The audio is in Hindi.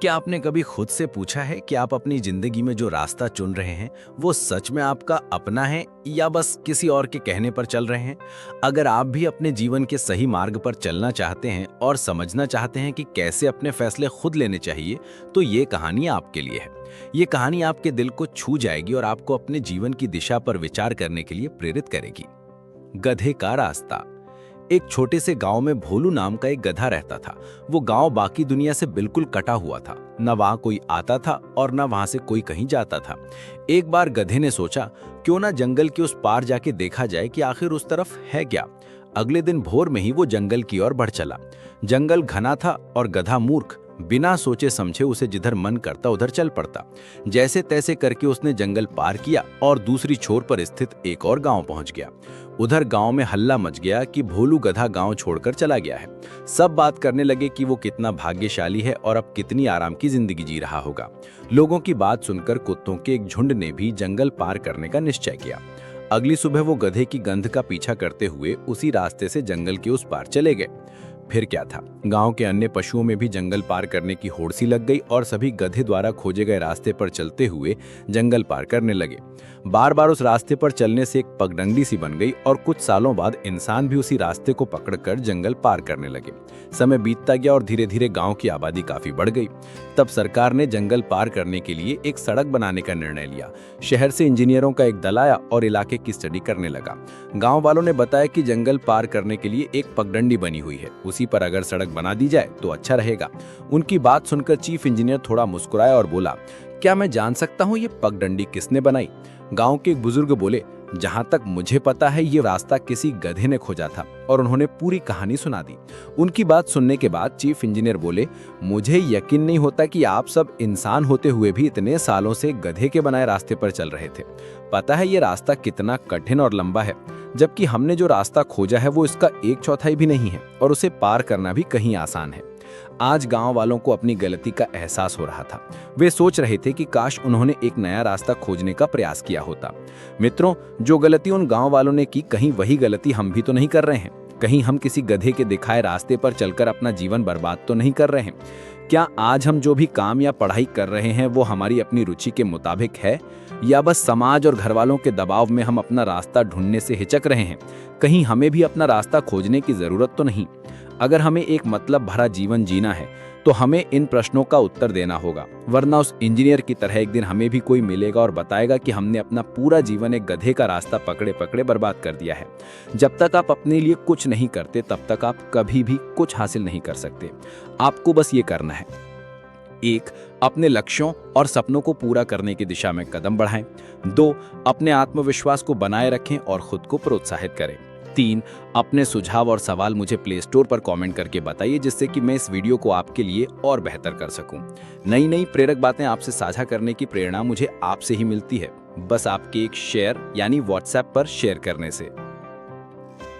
क्या आपने कभी खुद से पूछा है कि आप अपनी जिंदगी में जो रास्ता चुन रहे हैं वो सच में आपका अपना है या बस किसी और के कहने पर चल रहे हैं? अगर आप भी अपने जीवन के सही मार्ग पर चलना चाहते हैं और समझना चाहते हैं कि कैसे अपने फैसले खुद लेने चाहिए, तो ये कहानी आपके लिए है। ये कहानी आपके दिल को छू जाएगी और आपको अपने जीवन की दिशा पर विचार करने के लिए प्रेरित करेगी। गधे का रास्ता। एक छोटे से गांव में भोलू नाम का एक गधा रहता था। वो गांव बाकी दुनिया से बिल्कुल कटा हुआ था। न वहां कोई आता था और न वहां से कोई कहीं जाता था। एक बार गधे ने सोचा, क्यों ना जंगल के उस पार जाके देखा जाए कि आखिर उस तरफ है क्या। अगले दिन भोर में ही वो जंगल की ओर बढ़ चला। जंगल घना था और गधा मूर्ख बिना सोचे समझे उसे जिधर मन करता उधर चल पड़ता। जैसे तैसे करके उसने जंगल पार किया और दूसरी छोर पर स्थित एक और गांव पहुंच गया। उधर गांव में हल्ला मच गया कि भोलू गधा गांव छोड़कर चला गया है। सब बात करने लगे कि वो कितना भाग्यशाली है और अब कितनी आराम की जिंदगी जी रहा होगा। लोगों की बात सुनकर कुत्तों के एक झुंड ने भी जंगल पार करने का निश्चय किया। अगली सुबह वो गधे की गंध का पीछा करते हुए उसी रास्ते से जंगल के उस पार चले गए। फिर क्या था, गांव के अन्य पशुओं में भी जंगल पार करने की होड़ सी लग गई और सभी गधे द्वारा खोजे गए रास्ते पर चलते हुए जंगल पार करने लगे। बार बार उस रास्ते पर चलने से एक पगडंडी सी बन गई और कुछ सालों बाद इंसान भी उसी रास्ते को पकड़कर जंगल पार करने लगे। समय बीतता गया और धीरे धीरे गांव की आबादी काफी बढ़ गई। तब सरकार ने जंगल पार करने के लिए एक सड़क बनाने का निर्णय लिया। शहर से इंजीनियरों का एक दल आया और इलाके की स्टडी करने लगा। गांव वालों ने बताया कि जंगल पार करने के लिए एक पगडंडी बनी हुई है, उसी पर अगर सड़क बना दी जाए तो अच्छा रहेगा। उनकी बात सुनकर चीफ इंजीनियर थोड़ा मुस्कुराया और बोला, क्या मैं जान सकता हूँ ये पगडंडी किसने बनाई? गांव के एक बुजुर्ग बोले, जहां तक मुझे पता है ये रास्ता किसी गधे ने खोजा था, और उन्होंने पूरी कहानी सुना दी। उनकी बात सुनने के बाद चीफ इंजीनियर बोले, मुझे यकीन नहीं होता कि आप सब इंसान होते हुए भी इतने सालों से गधे के बनाए रास्ते पर चल रहे थे। पता है ये रास्ता कितना कठिन और लंबा है, जबकि हमने जो रास्ता खोजा है वो इसका 1/4 भी नहीं है और उसे पार करना भी कहीं आसान है। आज गांव वालों को अपनी गलती का एहसास हो रहा था। वे सोच रहे थे कि काश उन्होंने एक नया रास्ता खोजने का प्रयास किया होता। मित्रों, जो गलती उन गांव वालों ने की, कहीं वही गलती हम भी तो नहीं कर रहे हैं? कहीं हम किसी गधे के दिखाए रास्ते पर चलकर अपना जीवन बर्बाद तो नहीं कर रहे हैं? क्या आज हम जो भी काम या पढ़ाई कर रहे हैं वो हमारी अपनी रुचि के मुताबिक है, या बस समाज और घर वालों के दबाव में हम अपना रास्ता ढूंढने से हिचक रहे हैं? कहीं हमें भी अपना रास्ता खोजने की जरूरत तो नहीं? अगर हमें एक मतलब भरा जीवन जीना है तो हमें इन प्रश्नों का उत्तर देना होगा, वरना उस इंजीनियर की तरह एक दिन हमें भी कोई मिलेगा और बताएगा कि हमने अपना पूरा जीवन एक गधे का रास्ता पकड़े पकड़े बर्बाद कर दिया है। जब तक आप अपने लिए कुछ नहीं करते तब तक आप कभी भी कुछ हासिल नहीं कर सकते। आपको बस ये करना है, 1. अपने लक्ष्यों और सपनों को पूरा करने की दिशा में कदम बढ़ाएं। 2. अपने आत्मविश्वास को बनाए रखें और खुद को प्रोत्साहित करें। 3. अपने सुझाव और सवाल मुझे प्ले स्टोर पर कमेंट करके बताइए, जिससे कि मैं इस वीडियो को आपके लिए और बेहतर कर सकूं। नई नई प्रेरक बातें आपसे साझा करने की प्रेरणा मुझे आपसे ही मिलती है, बस आपके एक शेयर यानी व्हाट्सएप पर शेयर करने से।